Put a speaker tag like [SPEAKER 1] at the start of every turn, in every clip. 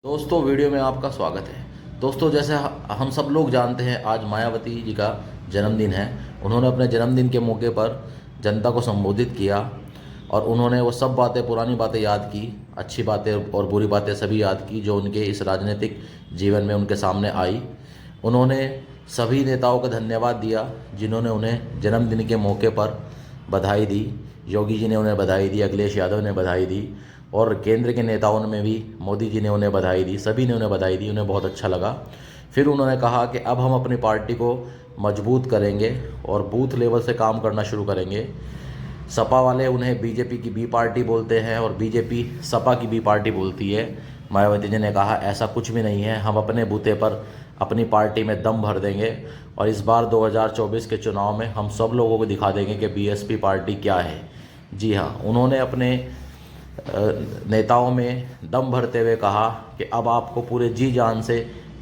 [SPEAKER 1] दोस्तों वीडियो में आपका स्वागत है। दोस्तों जैसे हम सब लोग जानते हैं आज मायावती जी का जन्मदिन है। उन्होंने अपने जन्मदिन के मौके पर जनता को संबोधित किया और उन्होंने वो सब बातें, पुरानी बातें याद की, अच्छी बातें और बुरी बातें सभी याद की जो उनके इस राजनीतिक जीवन में उनके सामने आई। उन्होंने सभी नेताओं को धन्यवाद दिया जिन्होंने उन्हें जन्मदिन के मौके पर बधाई दी। योगी जी ने उन्हें बधाई दी, अखिलेश यादव ने बधाई दी और केंद्र के नेताओं में भी मोदी जी ने उन्हें बधाई दी, सभी ने उन्हें बधाई दी, उन्हें बहुत अच्छा लगा। फिर उन्होंने कहा कि अब हम अपनी पार्टी को मजबूत करेंगे और बूथ लेवल से काम करना शुरू करेंगे। सपा वाले उन्हें बीजेपी की बी पार्टी बोलते हैं और बीजेपी सपा की बी पार्टी बोलती है। मायावती जी ने कहा ऐसा कुछ भी नहीं है, हम अपने बूते पर अपनी पार्टी में दम भर देंगे और इस बार 2024 के चुनाव में हम सब लोगों को दिखा देंगे कि बीएसपी पार्टी क्या है। जी हाँ, उन्होंने अपने नेताओं में दम भरते हुए कहा कि अब आपको पूरे जी जान से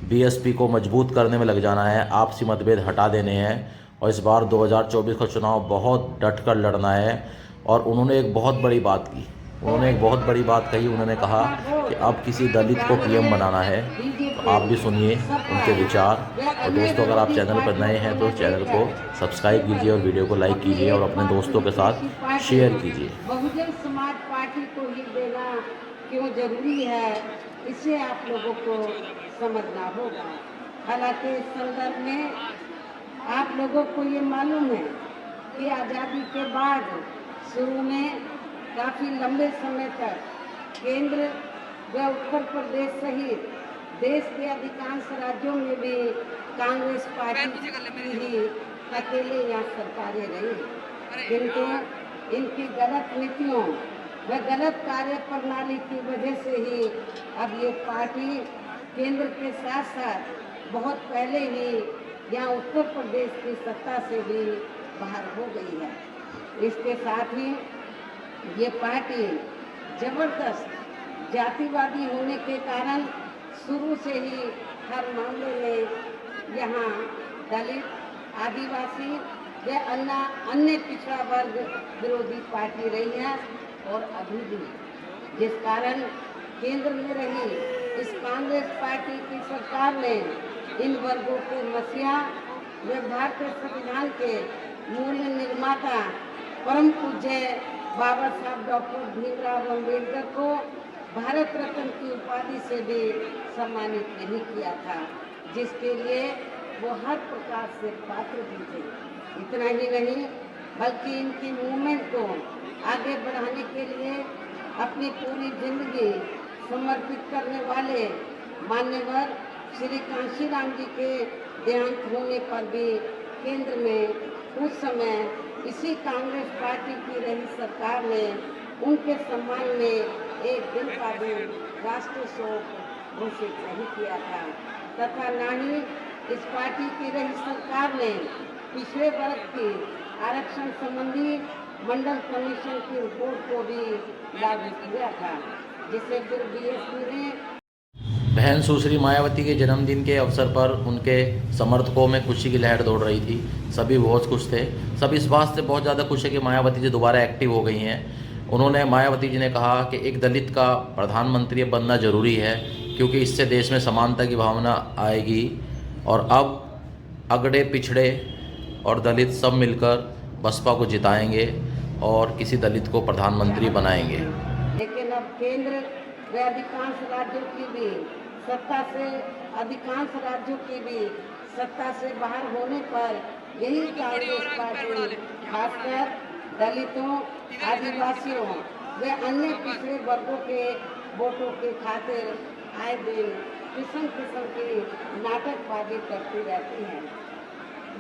[SPEAKER 1] बीएसपी को मजबूत करने में लग जाना है, आपसी मतभेद हटा देने हैं और इस बार 2024 का चुनाव बहुत डट कर लड़ना है। और उन्होंने एक बहुत बड़ी बात की, उन्होंने एक बहुत बड़ी बात कही। उन्होंने कहा कि अब किसी दलित को पीएम बनाना है। तो आप भी सुनिए उनके विचार। और दोस्तों अगर आप चैनल पर नए हैं तो चैनल को सब्सक्राइब कीजिए और वीडियो को लाइक कीजिए और अपने दोस्तों के साथ शेयर कीजिए।
[SPEAKER 2] बहुजन समाज पार्टी को ही देना क्यों जरूरी है, इसे आप लोगों को समझना होगा। हालांकि इस संदर्भ में आप लोगों को ये मालूम है कि आज़ादी के बाद शुरू में काफ़ी लंबे समय तक केंद्र व उत्तर प्रदेश सहित देश के अधिकांश राज्यों में भी कांग्रेस पार्टी की ही अकेले यहाँ सरकारें रही, किंतु इनकी गलत नीतियों व गलत कार्य प्रणाली की वजह से ही अब ये पार्टी केंद्र के साथ साथ बहुत पहले ही यहाँ उत्तर प्रदेश की सत्ता से भी बाहर हो गई है। इसके साथ ही ये पार्टी जबरदस्त जातिवादी होने के कारण शुरू से ही हर मामले में यहाँ दलित, आदिवासी व अन्य पिछड़ा वर्ग विरोधी पार्टी रही है और अभी भी, जिस कारण केंद्र में रही इस कांग्रेस पार्टी की सरकार ने इन वर्गों के मसीहा व भारतीय संविधान के मूल निर्माता परम पूज्य बाबा साहब डॉक्टर भीमराव अम्बेडकर को भारत रत्न की उपाधि से भी सम्मानित नहीं किया था, जिसके लिए वो हर प्रकार से पात्र भी थे। इतना ही नहीं बल्कि इनकी मूवमेंट को आगे बढ़ाने के लिए अपनी पूरी जिंदगी समर्पित करने वाले मान्यवर श्री कांशीराम जी के देहांत होने पर भी केंद्र में उस समय इसी कांग्रेस पार्टी की रही सरकार ने उनके सम्मान में एक दिन का भी राष्ट्रीय शोक घोषित नहीं किया था, तथा न ही इस पार्टी की रही सरकार ने पिछड़े वर्ग की आरक्षण संबंधी मंडल कमीशन की रिपोर्ट को भी लागू किया था, जिसे फिर बीएसपी ने।
[SPEAKER 1] बहन सुश्री मायावती के जन्मदिन के अवसर पर उनके समर्थकों में खुशी की लहर दौड़ रही थी। सभी बहुत खुश थे। सब इस बात से बहुत ज़्यादा खुश है कि मायावती जी दोबारा एक्टिव हो गई हैं। मायावती जी ने कहा कि एक दलित का प्रधानमंत्री बनना ज़रूरी है क्योंकि इससे देश में समानता की भावना आएगी और अब अगड़े पिछड़े और दलित सब मिलकर बसपा को जिताएंगे और किसी दलित को प्रधानमंत्री बनाएंगे।
[SPEAKER 2] लेकिन अब केंद्र व अधिकांश राज्यों की भी सत्ता से बाहर होने पर यही कांग्रेस पार्टी खासकर दलितों, आदिवासियों व अन्य पिछड़े वर्गों के वोटों के खातिर आए दिन किस्म किस्म की नाटकबाजी करती रहती है,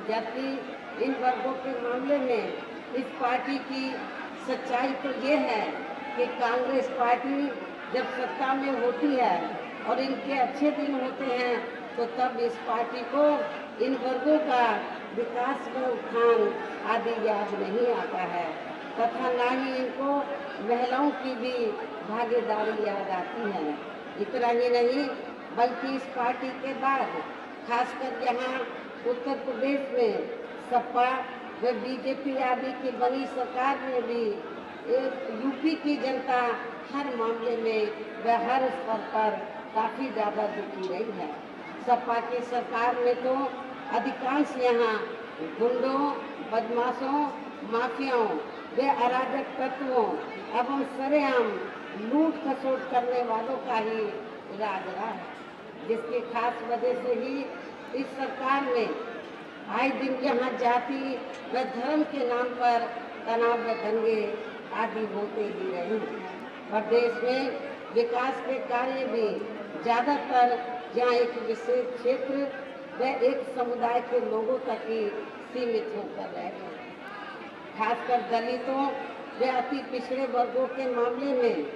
[SPEAKER 2] जबकि इन वर्गों के मामले में इस पार्टी की सच्चाई तो ये है कि कांग्रेस पार्टी जब सत्ता में होती है और इनके अच्छे दिन होते हैं तो तब इस पार्टी को इन वर्गों का विकास व उत्थान आदि याद नहीं आता है, तथा न ही इनको महिलाओं की भी भागीदारी याद आती है। इतना ही नहीं बल्कि इस पार्टी के बाद खासकर यहाँ उत्तर प्रदेश में सपा व बीजेपी आदि की बनी सरकार में भी यूपी की जनता हर मामले में व हर स्तर पर काफ़ी ज़्यादा दुखी रही है। सपा की सरकार में तो अधिकांश यहाँ गुंडों, बदमाशों, माफियाओं व अराजक तत्वों एवं सरेआम लूट खसोट करने वालों का ही राज रहा है, जिसकी खास वजह से ही इस सरकार में आए दिन यहाँ जाति व धर्म के नाम पर तनाव व दंगे आदि होते ही रहे हैं। प्रदेश में विकास के कार्य भी ज़्यादातर जहाँ एक विशेष क्षेत्र व एक समुदाय के लोगों तक ही सीमित होकर रह गए। खासकर दलितों व अति पिछड़े वर्गों के मामले में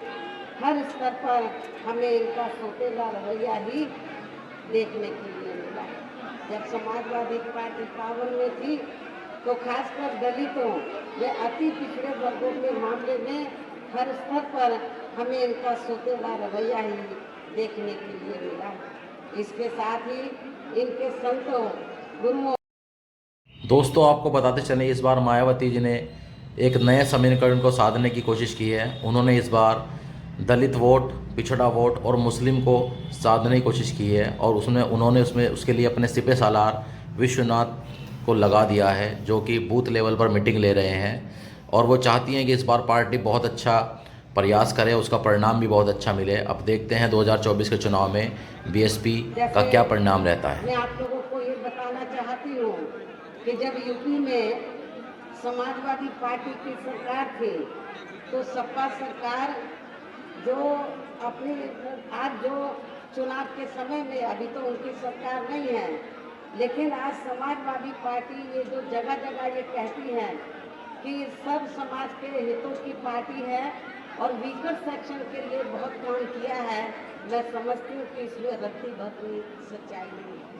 [SPEAKER 2] हर स्तर पर हमें इनका सौतेला रवैया ही देखने के लिए मिला। जब समाजवादी पार्टी पावर में थी तो खासकर दलितों व अति पिछड़े वर्गों के मामले में हर स्तर पर हमें इनका सौतेला रवैया ही देखने के लिए मिला। इसके साथ ही इनके संतों, गुरुओं।
[SPEAKER 1] दोस्तों आपको बताते चले, इस बार मायावती जी ने एक नए समीकरण को साधने की कोशिश की है। उन्होंने इस बार दलित वोट, पिछड़ा वोट और मुस्लिम को साधने की कोशिश की है और उन्होंने उसके लिए अपने सिपे सालार विश्वनाथ को लगा दिया है, जो कि बूथ लेवल पर मीटिंग ले रहे हैं और वो चाहती हैं कि इस बार पार्टी बहुत अच्छा प्रयास करे, उसका परिणाम भी बहुत अच्छा मिले। अब देखते हैं 2024 के चुनाव में बीएसपी का क्या परिणाम रहता है।
[SPEAKER 2] मैं आप लोगों को ये बताना चाहती हूँ कि जब यूपी में समाजवादी पार्टी की सरकार थी तो सपा सरकार जो अपनी आज जो चुनाव के समय में, अभी तो उनकी सरकार नहीं है, लेकिन आज समाजवादी पार्टी ये जो जगह जगह ये कहती है कि सब समाज के हितों की पार्टी है और वीकर सेक्शन के लिए बहुत काम किया है, मैं समझती हूँ कि इसमें रत्ती भर सच्चाई नहीं है।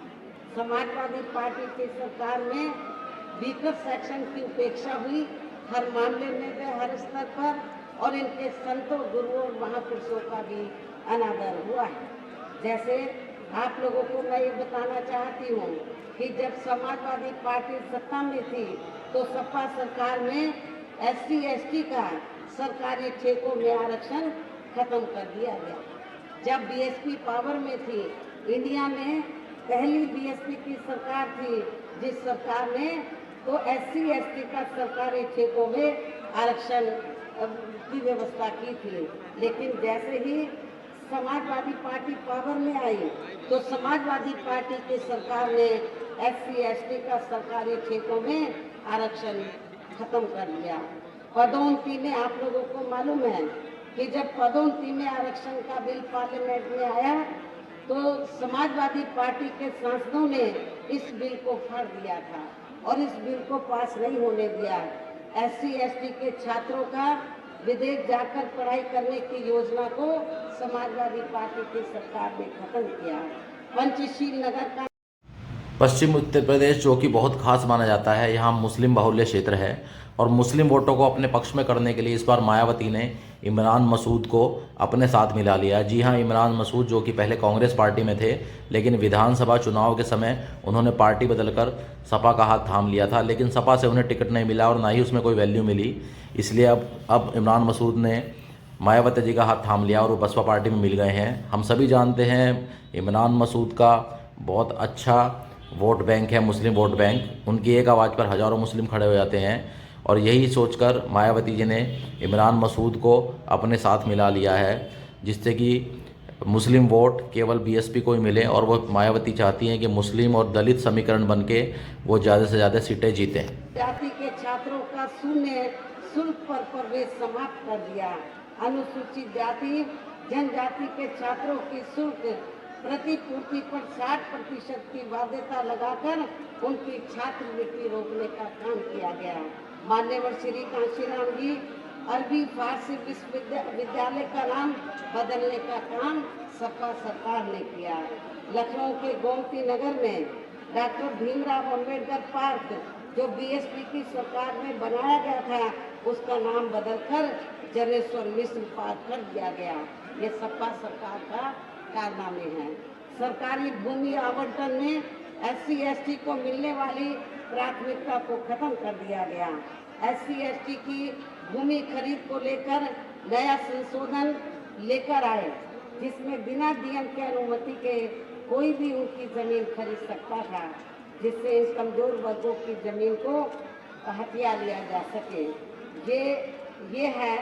[SPEAKER 2] समाजवादी पार्टी की सरकार में वीकर सेक्शन की उपेक्षा हुई हर मामले में व हर स्तर पर, और इनके संतों, गुरुओं और महापुरुषों का भी अनादर हुआ है। जैसे आप लोगों को मैं ये बताना चाहती हूँ कि जब समाजवादी पार्टी सत्ता में थी तो सपा सरकार में SC/ST का सरकारी ठेकों में आरक्षण खत्म कर दिया गया। जब बीएसपी पावर में थी, इंडिया में पहली बीएसपी की सरकार थी जिस सरकार ने तो SC/ST का सरकारी ठेकों में आरक्षण की व्यवस्था की थी। लेकिन जैसे ही समाजवादी पार्टी पावर में आई तो समाजवादी पार्टी की सरकार ने SC/ST का सरकारी ठेकों में आरक्षण खत्म कर दिया। पदोन्नति में आप लोगों को मालूम है कि जब पदोन्नति में आरक्षण का बिल पार्लियामेंट में आया तो समाजवादी पार्टी के सांसदों ने इस बिल को फाड़ दिया था और इस बिल को पास नहीं होने दिया। SC/ST के छात्रों का विदेश जाकर पढ़ाई करने की योजना को समाजवादी पार्टी की सरकार ने खत्म किया। पंचशील नगर का
[SPEAKER 1] पश्चिम उत्तर प्रदेश जो कि बहुत खास माना जाता है, यहाँ मुस्लिम बाहुल्य क्षेत्र है और मुस्लिम वोटों को अपने पक्ष में करने के लिए इस बार मायावती ने इमरान मसूद को अपने साथ मिला लिया। जी हाँ, इमरान मसूद जो कि पहले कांग्रेस पार्टी में थे, लेकिन विधानसभा चुनाव के समय उन्होंने पार्टी बदलकर सपा का हाथ थाम लिया था, लेकिन सपा से उन्हें टिकट नहीं मिला और ना ही उसमें कोई वैल्यू मिली। इसलिए अब इमरान मसूद ने मायावती जी का हाथ थाम लिया और वो बसपा पार्टी में मिल गए हैं। हम सभी जानते हैं इमरान मसूद का बहुत अच्छा वोट बैंक है, मुस्लिम वोट बैंक। उनकी एक आवाज़ पर हज़ारों मुस्लिम खड़े हो जाते हैं और यही सोचकर मायावती जी ने इमरान मसूद को अपने साथ मिला लिया है, जिससे कि मुस्लिम वोट केवल बीएसपी को ही मिले और वो मायावती चाहती हैं कि मुस्लिम और दलित समीकरण बन के वो ज़्यादा से ज़्यादा सीटें जीतें।
[SPEAKER 2] जाति के छात्रों का शून्य शुल्क पर प्रवेश समाप्त कर दिया। अनुसूचित जाति जनजाति के छात्रों की शुल्क प्रतिपूर्ति पर 60% की बाध्यता लगाकर उनकी छात्रवृत्ति रोकने का काम किया गया। मान्यवर श्री कांशीराम जी अरबी फारसी विश्वविद्यालय का नाम बदलने का काम सपा सरकार ने किया। लखनऊ के गोमती नगर में डॉक्टर भीमराव अंबेडकर पार्क जो बीएसपी की सरकार में बनाया गया था, उसका नाम बदलकर जनेश्वर मिश्र पार्क कर दिया गया। ये सपा सरकार का कारनामे हैं। सरकारी भूमि आवंटन में SC/ST को मिलने वाली प्राथमिकता को खत्म कर दिया गया। SC/ST की भूमि खरीद को लेकर नया संशोधन लेकर आए। जिसमें बिना डीएम के अनुमति के कोई भी उनकी ज़मीन खरीद सकता था, जिससे इन कमज़ोर वर्गों की ज़मीन को हथिया लिया जा सके। ये है